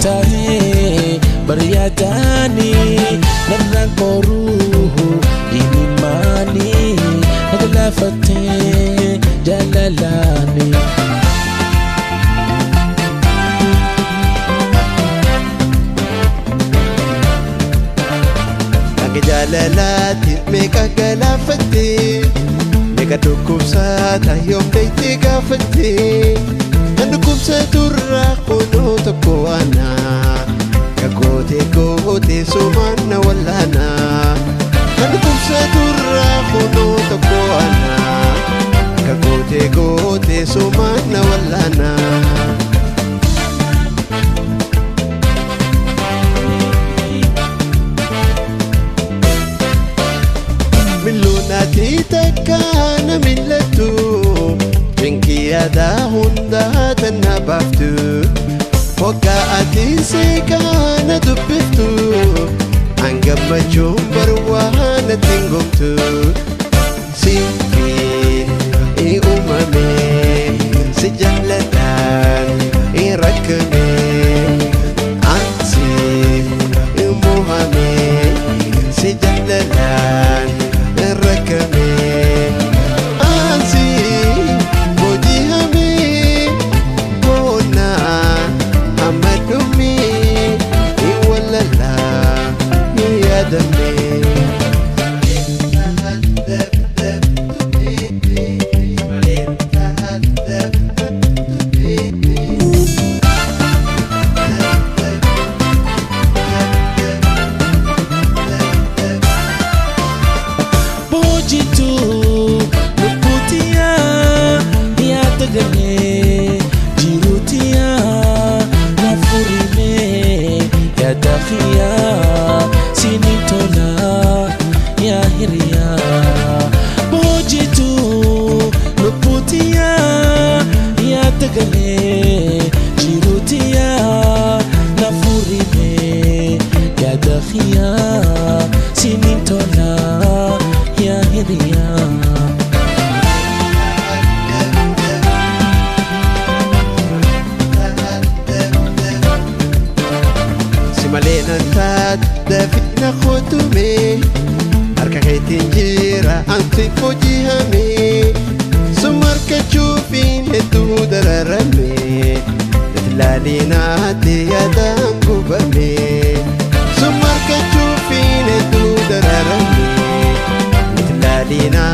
tahe bariyadani narra koruhu inimani naglafate jalalani jalalati meka galafate meka dukumsata yom deyti gafate andukumsa turra kono takoana kagote gote sumana wallana andukumsa turra kono takoana kagote gote sumana wallana Takana millatu Jinki ada hunda tanabaftu Waka ati sekana dubiftu Anggap macam berwana tinggumtu Sifi umame sejalatan rakme Ansi muhame sejalatan rakme Ansi mojihame bona amadumi iwalala yadame jirutia nafurime ya dakhia sinitola ya hiria bojitu luputia ya tagale jirutia nafurime ya dakhia sinitola ya hiria malena tadda fitna khutumi arka khaytin jira anti fujihami sumar ka chufin hetu dararame lalina tiyadam gubame sumar ka chufin hetu dararame lalina